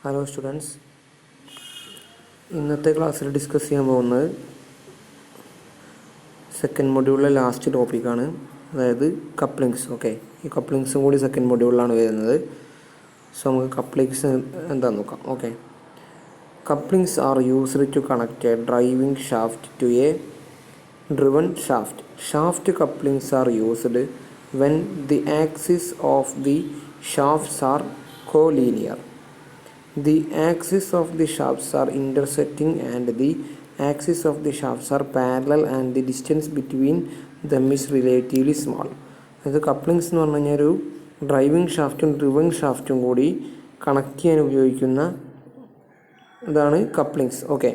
Hello students, ഇന്നത്തെ ക്ലാസ്സിൽ discuss ചെയ്യാൻ പോകുന്നത് സെക്കൻഡ് മൊഡ്യൂളിലെ ലാസ്റ്റ് ടോപ്പിക്കാണ്, അതായത് കപ്ലിങ്സ്. ഓക്കെ, ഈ കപ്ലിങ്സും കൂടി സെക്കൻഡ് മൊഡ്യൂളിലാണ് വരുന്നത്. സോ നമുക്ക് കപ്ലിങ്സ് എന്താണെന്ന് നോക്കാം. Okay, couplings are used to connect a driving shaft to a driven shaft. Shaft couplings are used when the axes of the shafts are collinear. The axes of the shafts are intersecting and the axes of the shafts are parallel and the distance between them is relatively small. അത് couplings എന്ന് പറഞ്ഞു കഴിഞ്ഞാൽ ഒരു driving ഷാഫ്റ്റും driven ഷാഫ്റ്റും കൂടി connect ചെയ്യാൻ ഉപയോഗിക്കുന്ന ഇതാണ് couplings. Okay,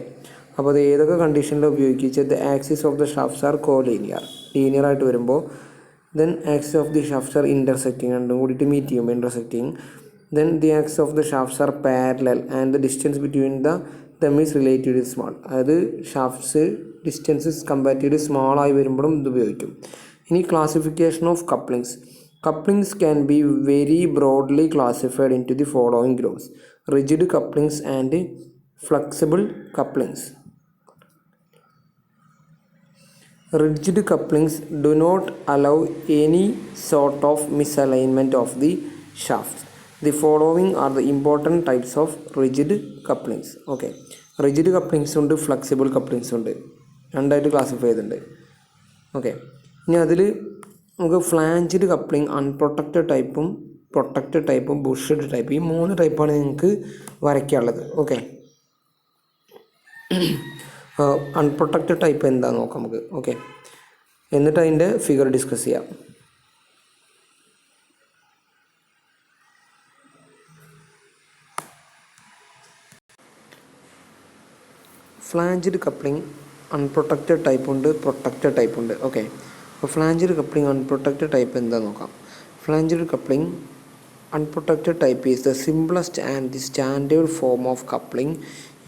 അപ്പോൾ അത് ഏതൊക്കെ കണ്ടീഷനിൽ ഉപയോഗിച്ചത്? Axis of the shafts R collinear, linear ആയിട്ട് വരുമ്പോൾ. Then axis of the shafts R intersecting, രണ്ടും കൂടിയിട്ട് മീറ്റ് ചെയ്യുമ്പോൾ intersecting. Then the axis of the shafts R parallel and the distance between them is relatively small. അതായത് shafts distances comparatively small ആയി വരുമ്പോഴും ഇത് ഉപയോഗിക്കും. ഇനി classification of couplings. Couplings can be very broadly classified into the following groups: rigid couplings and flexible couplings. Rigid couplings do not allow any sort of misalignment of the shafts. The following are the important types of rigid couplings. Okay, rigid couplings ഉണ്ട്, flexible couplings ഉണ്ട്, രണ്ടായിട്ട് classify ചെയ്തിട്ടുണ്ട്. Okay, ഇനി അതിൽ നമുക്ക് flanged coupling, unprotected ടൈപ്പും protected ടൈപ്പും ബുഷഡ് type, ഈ 3 ടൈപ്പാണ് നിങ്ങൾക്ക് വരയ്ക്കാനുള്ളത്. ഓക്കെ, അൺപ്രൊട്ടക്റ്റഡ് ടൈപ്പ് എന്താണെന്ന് നോക്കാം നമുക്ക്. ഓക്കെ, എന്നിട്ട് അതിൻ്റെ ഫിഗർ ഡിസ്കസ് ചെയ്യാം. ഫ്ലാഞ്ചഡ് കപ്ലിംഗ് അൺപ്രൊട്ടക്റ്റഡ് ടൈപ്പുണ്ട്, പ്രൊട്ടക്റ്റഡ് ടൈപ്പുണ്ട്. ഓക്കെ, അപ്പോൾ ഫ്ലാഞ്ചഡ് കപ്ലിംഗ് അൺപ്രൊട്ടക്റ്റഡ് ടൈപ്പ് എന്താണെന്ന് നോക്കാം. Flanged coupling unprotected type is the simplest and the standard form of coupling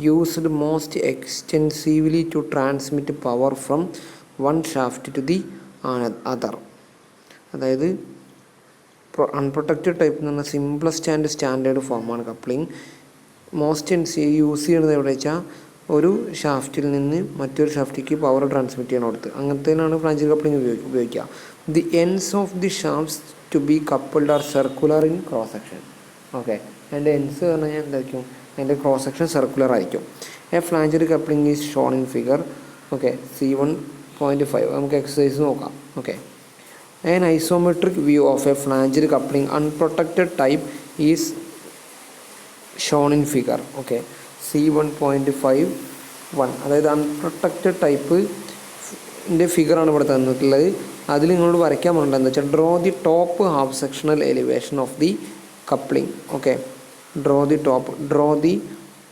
used most extensively to transmit power from one shaft to the other. അതായത് unprotected type എന്ന് പറഞ്ഞാൽ simplest and standard ഫോമാണ് coupling. Most use ചെയ്യുന്നത് എവിടെ വെച്ചാൽ ഒരു ഷാഫ്റ്റിൽ നിന്ന് മറ്റൊരു ഷാഫ്റ്റിലേക്ക് പവർ ട്രാൻസ്മിറ്റ് ചെയ്യണോടത്ത്, അങ്ങനത്തേനാണ് ഫ്ലാഞ്ചഡ് കപ്ലിംഗ് ഉപയോഗിക്കുക. The ends of the shafts to be coupled are circular in cross section. Okay, അതിൻ്റെ എൻഡ്സ് പറഞ്ഞു കഴിഞ്ഞാൽ എന്തായിരിക്കും? അതിൻ്റെ ക്രോസ് സെക്ഷൻ സർക്കുലർ ആയിരിക്കും. A flanged coupling is shown in figure. Okay, C1.5 നമുക്ക് എക്സസൈസ് നോക്കാം. Okay, an isometric view of a flanged coupling unprotected type is shown in figure. Okay, C1.51, അതായത് unprotected ടൈപ്പിൻ്റെ ഫിഗറാണ് ഇവിടെ തന്നിട്ടുള്ളത്. അതിൽ നിങ്ങളോട് വരയ്ക്കാൻ പറഞ്ഞത് എന്താ വെച്ചാൽ draw the top half sectional elevation of the coupling. Okay, draw the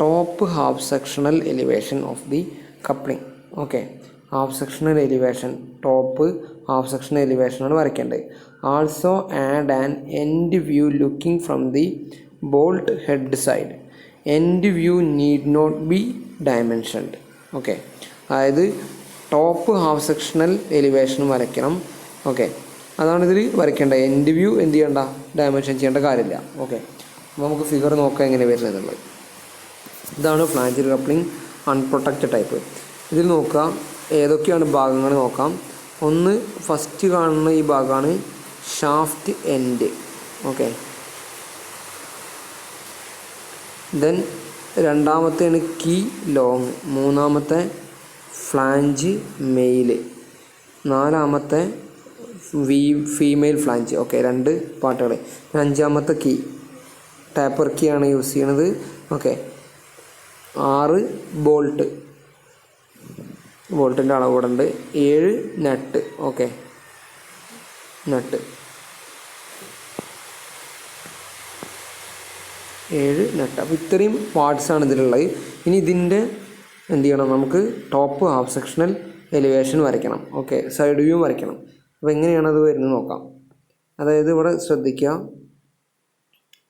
top half sectional elevation of the coupling. Okay, half sectional elevation, top half sectional എലിവേഷനാണ് വരയ്ക്കേണ്ടത്. Also add an end view looking from the bolt head side. End view need not be dimensioned. Okay, അതായത് top half sectional elevation വരയ്ക്കണം. Okay, അതാണ് ഇതിൽ വരയ്ക്കേണ്ടത്. End view എന്ത് ചെയ്യേണ്ട? Dimension ചെയ്യേണ്ട കാര്യമില്ല. ഓക്കെ, അപ്പോൾ നമുക്ക് ഫിഗർ നോക്കാം എങ്ങനെ വരുന്നത്. ഇതാണ് ഫ്ലാഞ്ചഡ് കപ്ലിംഗ് അൺപ്രൊട്ടക്റ്റഡ് ടൈപ്പ്. ഇതിൽ നോക്കുക ഏതൊക്കെയാണ് ഭാഗങ്ങൾ നോക്കാം. ഒന്ന്, ഫസ്റ്റ് കാണുന്ന ഈ ഭാഗമാണ് ഷാഫ്റ്റ് എൻഡ്. ഓക്കെ, ദെൻ രണ്ടാമത്തെയാണ് കീ ലോങ്, മൂന്നാമത്തെ ഫ്ലാഞ്ച് മെയിൽ, നാലാമത്തെ ഫീമെയിൽ ഫ്ലാഞ്ച്. ഓക്കെ, 2 പാർട്ടുകൾ. അഞ്ചാമത്തെ കീ ടാപ്പർ കീ ആണ് യൂസ് ചെയ്യണത്. ഓക്കെ, 6 ബോൾട്ടിൻ്റെ അളവ് ഇവിടെ ഉണ്ട്. 7 നട്ട്. ഓക്കെ, നട്ട് 7 നട്ട്. അപ്പോൾ ഇത്രയും പാർട്സാണ് ഇതിലുള്ളത്. ഇനി ഇതിൻ്റെ എന്ത് ചെയ്യണം? നമുക്ക് ടോപ്പ് ഹാഫ് സെക്ഷണൽ എലിവേഷൻ വരയ്ക്കണം. ഓക്കെ, സൈഡ് വ്യൂ വരയ്ക്കണം. അപ്പോൾ എങ്ങനെയാണ് അത് വരുന്നത് നോക്കാം. അതായത് ഇവിടെ ശ്രദ്ധിക്കുക,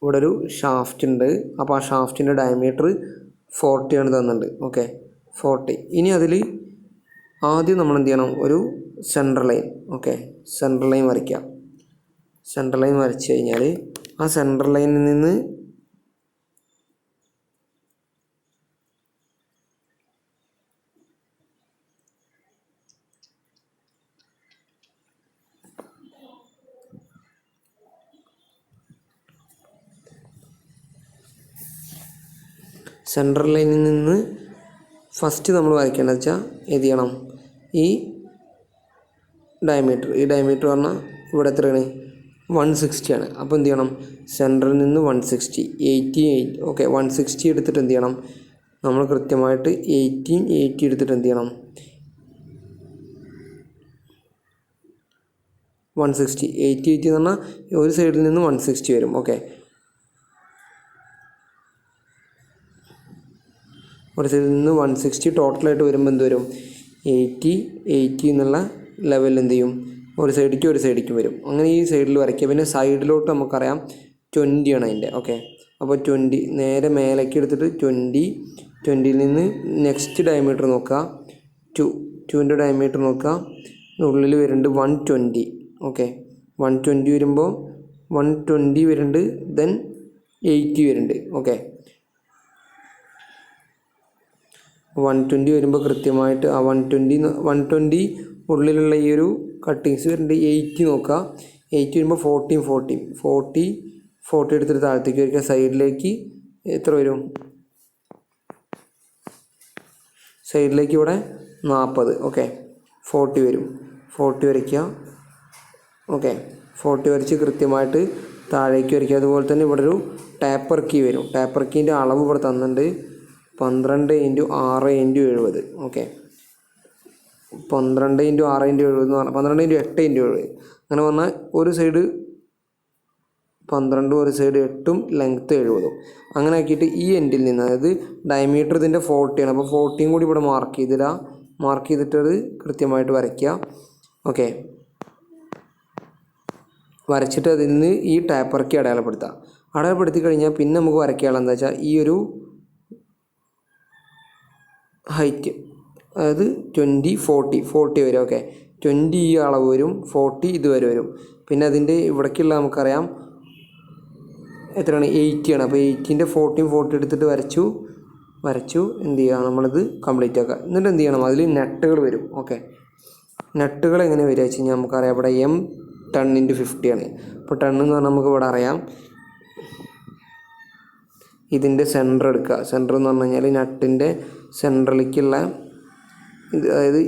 ഇവിടെ ഒരു ഷാഫ്റ്റ് ഉണ്ട്. അപ്പോൾ ആ ഷാഫ്റ്റിൻ്റെ ഡയമീറ്റർ 40 ആണ് തന്നിട്ടുണ്ട്. ഓക്കെ, 40. ഇനി അതിൽ ആദ്യം നമ്മൾ എന്ത് ചെയ്യണം? ഒരു central line. Okay, central line വരയ്ക്കുക. സെൻട്രൽ ലൈൻ വരച്ച് കഴിഞ്ഞാൽ ആ സെൻട്രൽ ലൈനിൽ നിന്ന് സെൻട്രൽ ലൈനിൽ നിന്ന് ഫസ്റ്റ് നമ്മൾ വരയ്ക്കേണ്ടത് വെച്ചാൽ എന്ത് ചെയ്യണം, ഈ ഡയമീറ്റർ പറഞ്ഞാൽ ഇവിടെ എത്രയാണ് 160 ആണ്. അപ്പോൾ എന്ത് ചെയ്യണം, സെൻട്രൽ നിന്ന് 160 ഓക്കെ 160 എടുത്തിട്ട് എന്ത് ചെയ്യണം, നമ്മൾ കൃത്യമായിട്ട് 80 എടുത്തിട്ട് എന്ത് ചെയ്യണം, 160 80 എന്ന് പറഞ്ഞാൽ ഒരു സൈഡിൽ നിന്ന് 160 വരും. ഓക്കെ, ഒരു സൈഡിൽ നിന്ന് 160 ടോട്ടലായിട്ട് വരുമ്പോൾ എന്ത് വരും, 80 എന്നുള്ള ലെവലിൽ എന്ത് ചെയ്യും, ഒരു സൈഡിലേക്ക് വരും. അങ്ങനെ ഈ സൈഡിൽ വരയ്ക്കുക. പിന്നെ സൈഡിലോട്ട് നമുക്കറിയാം 20 ആണ് അതിൻ്റെ. ഓക്കെ, അപ്പോൾ 20 നേരെ മേലേക്ക് എടുത്തിട്ട് 20ൽ നിന്ന് നെക്സ്റ്റ് ഡയമീറ്റർ നോക്കുക, 2ൻ്റെ ഡയമീറ്റർ നോക്കുക, ഉള്ളിൽ വരുന്നുണ്ട് 120. ഓക്കെ, 120 വരുമ്പോൾ 120 വരുന്നുണ്ട്, ദെൻ 80 വരുന്നുണ്ട്. ഓക്കെ, 120 വരുമ്പോൾ കൃത്യമായിട്ട് ആ 120 ഉള്ളിലുള്ള ഈ ഒരു കട്ടിങ്സ് വരുന്നുണ്ട്. 80 നോക്കുക, 80 വരുമ്പോൾ 40 എടുത്തിട്ട് താഴത്തേക്ക് വരയ്ക്കുക. സൈഡിലേക്ക് എത്ര വരും, സൈഡിലേക്ക് ഇവിടെ 40. ഓക്കെ, 40 വരും, 40 വരയ്ക്കുക. ഓക്കെ, 40 വരച്ച് കൃത്യമായിട്ട് താഴേക്ക് വരയ്ക്കുക. അതുപോലെ തന്നെ ഇവിടെ ഒരു ടാപ്പർ കീ വരും. ടാപ്പർ കീൻ്റെ അളവ് ഇവിടെ തന്നിട്ടുണ്ട്, 12 × 6 × 70. ഓക്കെ, 12 × 6 × 70 എന്ന് പറഞ്ഞാൽ 12 × 8 × 70. അങ്ങനെ പറഞ്ഞാൽ ഒരു സൈഡ് 12 ഒരു സൈഡ് 8 ലെങ്ത്ത് 70. അങ്ങനെ ആക്കിയിട്ട് ഈ എൻഡിൽ നിന്ന്, അതായത് ഡയമീറ്റർ ഇതിൻ്റെ 40 ആണ്, അപ്പോൾ 40 കൂടി ഇവിടെ മാർക്ക് ചെയ്തിട്ട് അത് കൃത്യമായിട്ട് വരയ്ക്കുക. ഓക്കെ, വരച്ചിട്ട് അതിൽ നിന്ന് ഈ ടാപ്പർക്ക് അടയാളപ്പെടുത്തി കഴിഞ്ഞാൽ പിന്നെ നമുക്ക് വരയ്ക്കാനുള്ള എന്താ വെച്ചാൽ ഈ ഒരു ഹൈറ്റ്, അതായത് 20 40 വരും. ഓക്കെ, 20 ഈ അളവ് വരും, 40 ഇതുവരെ വരും. പിന്നെ അതിൻ്റെ ഇവിടേക്കുള്ള നമുക്കറിയാം എത്രയാണ്, 80 ആണ്. അപ്പോൾ 80ൻ്റെ 40 എടുത്തിട്ട് വരച്ചു എന്ത് ചെയ്യുക, നമ്മളിത് കംപ്ലീറ്റ് ആക്കുക. എന്നിട്ട് എന്ത് ചെയ്യണം, അതിൽ നെട്ടുകൾ വരും. ഓക്കെ, നെട്ടുകൾ എങ്ങനെ വരിക വെച്ച് കഴിഞ്ഞാൽ നമുക്കറിയാം ഇവിടെ M 10 × 50 ആണ്. അപ്പോൾ 10 എന്ന് പറഞ്ഞാൽ നമുക്ക് ഇവിടെ അറിയാം, ഇതിൻ്റെ സെൻറ്റർ എടുക്കുക. സെൻറ്റർ എന്ന് പറഞ്ഞു കഴിഞ്ഞാൽ നട്ടിൻ്റെ സെൻറ്ററിലേക്കുള്ള, അതായത്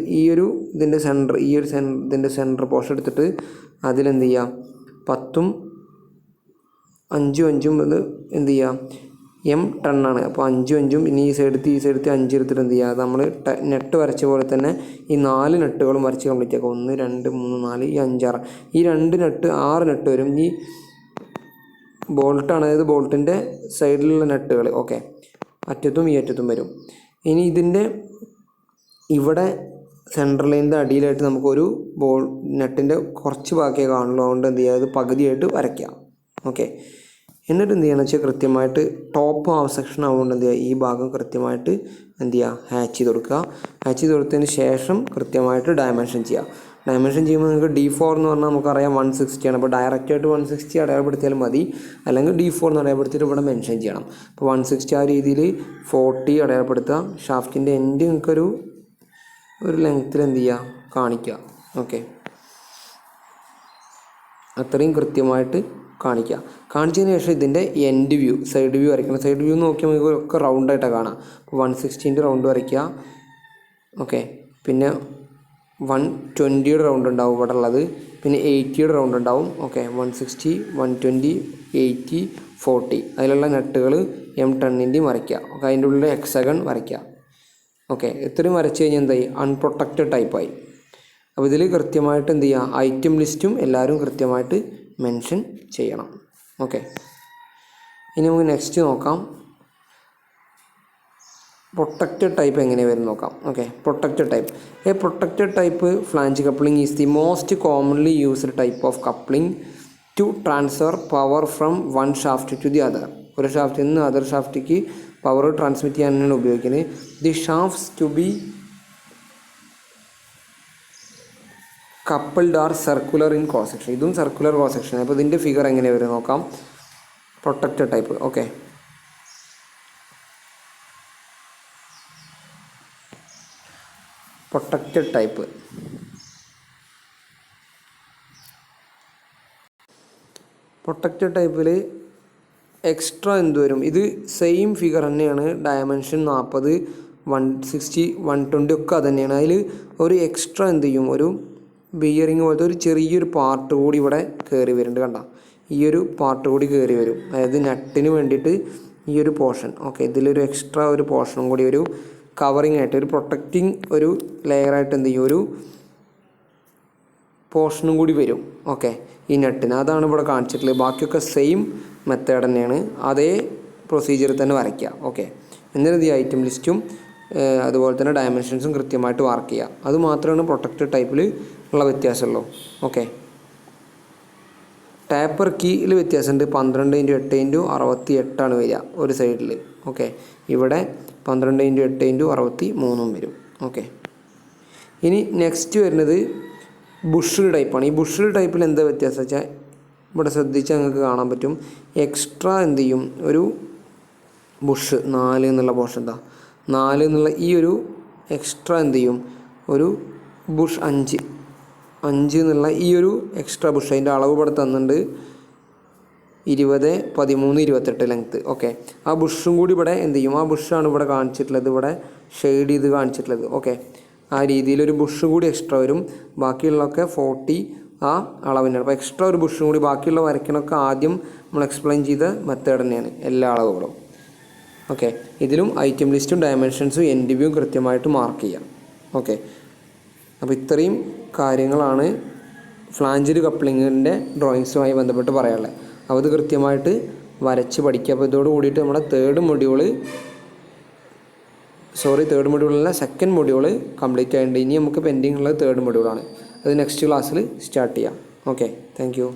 ഇതിൻ്റെ സെൻറ്റർ, ഇതിൻ്റെ സെൻറ്റർ പോർഷൻ എടുത്തിട്ട് അതിലെന്ത് ചെയ്യുക, 10ഉം 5ഉം ഇത് എന്ത് ചെയ്യുക, M 10 ആണ്. അപ്പോൾ 5ഉം 5ഉം പിന്നെ ഈ സൈഡത്ത് 5 എടുത്തിട്ട് എന്ത് ചെയ്യുക, നമ്മൾ നെട്ട് വരച്ച പോലെ തന്നെ ഈ 4 നെട്ടുകളും വരച്ച് കംപ്ലീറ്റ് ആക്കുക. 1 2 3 4 ഈ 5 6 ഈ 2 നെട്ട് 6 നെട്ട് വരും. ഈ ബോൾട്ടാണ്, അതായത് ബോൾട്ടിൻ്റെ സൈഡിലുള്ള നെട്ടുകൾ. ഓക്കെ, അറ്റത്തും ഈ അറ്റത്തും വരും. ഇനി ഇതിൻ്റെ ഇവിടെ സെൻട്രൽ ലൈനിൻ്റെ അടിയിലായിട്ട് നമുക്കൊരു നെട്ടിൻ്റെ കുറച്ച് ബാക്കിയേ കാണുള്ളൂ. അതുകൊണ്ട് എന്ത് ചെയ്യുക, ഇത് പകുതിയായിട്ട് വരയ്ക്കാം. ഓക്കെ, എന്നിട്ട് എന്ത് ചെയ്യണമെന്ന് വെച്ചാൽ കൃത്യമായിട്ട് ടോപ്പ് ഹാഫ് സെക്ഷൻ ആവുകൊണ്ട് എന്ത് ചെയ്യുക, ഈ ഭാഗം കൃത്യമായിട്ട് എന്ത് ചെയ്യുക, ഹാച്ച് ചെയ്ത് കൊടുക്കുക. ഹാച്ച് ചെയ്ത് കൊടുത്തതിന് ശേഷം കൃത്യമായിട്ട് ഡയമെൻഷൻ ചെയ്യുക. ഡയമെൻഷൻ ചെയ്യുമ്പോൾ നിങ്ങൾക്ക് D4 എന്ന് പറഞ്ഞാൽ നമുക്കറിയാം 160 ആണ്. അപ്പോൾ ഡയറക്റ്റായിട്ട് 160 അടയാളപ്പെടുത്തിയാലും മതി, അല്ലെങ്കിൽ D4 എന്ന് അടയാളപ്പെടുത്തിയിട്ട് ഇവിടെ മെൻഷൻ ചെയ്യണം. അപ്പോൾ 160 ആ രീതിയിൽ 40 അടയാളപ്പെടുത്തുക. ഷാഫ്റ്റിൻ്റെ എൻഡ് നിങ്ങൾക്കൊരു ലെങ്ത്തിൽ എന്ത് ചെയ്യുക, കാണിക്കുക. ഓക്കെ, അത്രയും കൃത്യമായിട്ട് കാണിച്ചതിന് ശേഷം ഇതിൻ്റെ എൻഡ് വ്യൂ, സൈഡ് വ്യൂ വരയ്ക്കണം. സൈഡ് വ്യൂ നോക്കിയാൽ നമുക്ക് ഒക്കെ റൗണ്ടായിട്ടാണ് കാണാം. അപ്പോൾ 160ൻ്റെ റൗണ്ട് വരയ്ക്കുക. ഓക്കെ, പിന്നെ 120യുടെ റൗണ്ട് ഉണ്ടാവും ഇവിടെ ഉള്ളത്, പിന്നെ 80യുടെ റൗണ്ട് ഉണ്ടാവും. ഓക്കെ, 160 120 80 40 അതിലുള്ള നെട്ടുകൾ M 10ൻ്റെയും വരയ്ക്കുക. ഓക്കെ, അതിൻ്റെ ഉള്ളിൽ ഹെക്സഗൺ വരയ്ക്കുക. ഓക്കെ, ഇത്രയും വരച്ച് കഴിഞ്ഞാൽ എന്തായി, അൺപ്രൊട്ടക്റ്റഡ് ടൈപ്പായി. അപ്പോൾ ഇതിൽ കൃത്യമായിട്ട് എന്ത് ചെയ്യുക, ഐറ്റം ലിസ്റ്റും എല്ലാവരും കൃത്യമായിട്ട് മെൻഷൻ ചെയ്യണം. ഓക്കെ, ഇനി നമുക്ക് നെക്സ്റ്റ് നോക്കാം, പ്രൊട്ടക്റ്റഡ് ടൈപ്പ് എങ്ങനെ വരും നോക്കാം. Okay, protected type flange coupling is the most commonly used type of coupling to transfer power from one shaft to the other. ഒരു ഷാഫ്റ്റിൽ നിന്ന് അതർ ഷാഫ്റ്റിലേക്ക് പവർ ട്രാൻസ്മിറ്റ് ചെയ്യാനാണ് ഉപയോഗിക്കുന്നത്. The shafts to be coupled are circular in cross section. ഇതും circular cross section. അപ്പോൾ ഇതിൻ്റെ figure എങ്ങനെ വരും നോക്കാം. Protected type. ഓക്കെ, പ്രൊട്ടക്റ്റഡ് ടൈപ്പിൽ എക്സ്ട്രാ എന്ത് വരും, ഇത് സെയിം ഫിഗർ തന്നെയാണ്, ഡയമെൻഷൻ 40, 160, 120 ഒക്കെ അത് തന്നെയാണ്. അതിൽ ഒരു എക്സ്ട്രാ എന്ത് ചെയ്യും, ഒരു ബിയറിങ് പോലത്തെ ഒരു ചെറിയൊരു പാർട്ട് കൂടി ഇവിടെ കയറി വരുന്നുണ്ട്. കണ്ട, ഈ ഒരു പാർട്ട് കൂടി കയറി വരും. അതായത് നട്ടിന് വേണ്ടിയിട്ട് ഈ ഒരു പോർഷൻ, ഓക്കെ, ഇതിലൊരു എക്സ്ട്രാ ഒരു പോർഷനും കൂടി, ഒരു കവറിങ് ആയിട്ട്, ഒരു പ്രൊട്ടക്റ്റിംഗ് ഒരു ലെയറായിട്ട് എന്ത് ചെയ്യും, ഒരു പോർഷനും കൂടി വരും. ഓക്കെ, ഈ നട്ടിന് അതാണ് ഇവിടെ കാണിച്ചിട്ടുള്ളത്. ബാക്കിയൊക്കെ സെയിം മെത്തേഡ് തന്നെയാണ്, അതേ പ്രൊസീജിയറിൽ തന്നെ വരയ്ക്കുക. ഓക്കെ, എന്നിട്ട് ഈ ഐറ്റം ലിസ്റ്റും അതുപോലെ തന്നെ ഡയമെൻഷൻസും കൃത്യമായിട്ട് മാർക്ക് ചെയ്യുക. അത് മാത്രമാണ് പ്രൊട്ടക്റ്റഡ് ടൈപ്പിൽ ഉള്ള വ്യത്യാസമുള്ളൂ. ഓക്കെ, ടാപ്പർ കീയിൽ വ്യത്യാസമുണ്ട്. 12x8x68 വരിക ഒരു സൈഡിൽ. ഓക്കെ, ഇവിടെ 12x8x63 വരും. ഓക്കെ, ഇനി നെക്സ്റ്റ് വരുന്നത് ബുഷിൽ ടൈപ്പാണ്. ഈ ബുഷിൽ ടൈപ്പിൽ എന്താ വ്യത്യാസം വെച്ചാൽ, ഇവിടെ ശ്രദ്ധിച്ചാൽ നിങ്ങൾക്ക് കാണാൻ പറ്റും, എക്സ്ട്രാ എന്ത് ചെയ്യും, ഒരു ബുഷ് 4 എന്നുള്ള പോർഷൻ, എന്താ 4 എന്നുള്ള ഈ ഒരു എക്സ്ട്രാ എന്ത് ചെയ്യും, ഒരു ബുഷ് 5 എന്നുള്ള ഈ ഒരു എക്സ്ട്രാ ബുഷ്, അതിൻ്റെ അളവ് ഇവിടെ തന്നിട്ടുണ്ട് 20, 13, 28 ലെങ്ത്ത്. ഓക്കെ, ആ ബുഷും കൂടി ഇവിടെ എന്ത് ചെയ്യും, ആ ബുഷാണ് ഇവിടെ കാണിച്ചിട്ടുള്ളത്, ഇവിടെ ഷെയ്ഡ് ചെയ്ത് കാണിച്ചിട്ടുള്ളത്. ഓക്കെ, ആ രീതിയിലൊരു ബുഷ് കൂടി എക്സ്ട്രാ വരും. ബാക്കിയുള്ളതൊക്കെ 40 ആ അളവിനാണ്. അപ്പോൾ എക്സ്ട്രാ ഒരു ബുഷും കൂടി, ബാക്കിയുള്ള വരയ്ക്കണമൊക്കെ ആദ്യം നമ്മൾ എക്സ്പ്ലെയിൻ ചെയ്ത മെത്തേഡ് തന്നെയാണ് എല്ലാ അളവുകളും. ഓക്കെ, ഇതിലും ഐറ്റം ലിസ്റ്റും ഡയമെൻഷൻസും എൻഡ് വ്യൂവും കൃത്യമായിട്ട് മാർക്ക് ചെയ്യാം. ഓക്കെ, അപ്പോൾ ഇത്രയും കാര്യങ്ങളാണ് ഫ്ലാഞ്ചഡ് കപ്ലിങ്ങിൻ്റെ ഡ്രോയിങ്സുമായി ബന്ധപ്പെട്ട് പറയാനുള്ളത്. അപ്പോൾ ഇത് കൃത്യമായിട്ട് വരച്ച് പഠിക്കുക. അപ്പോൾ ഇതോട് കൂടിയിട്ട് നമ്മുടെ തേർഡ് മൊഡ്യൂളിലെ സെക്കൻഡ് മൊഡ്യൂൾ കംപ്ലീറ്റ് ആയിട്ടുണ്ട്. ഇനി നമുക്ക് പെൻഡിങ് ഉള്ളത് തേർഡ് മൊഡ്യൂളാണ്. അത് നെക്സ്റ്റ് ക്ലാസ്സിൽ സ്റ്റാർട്ട് ചെയ്യാം. Okay, thank you.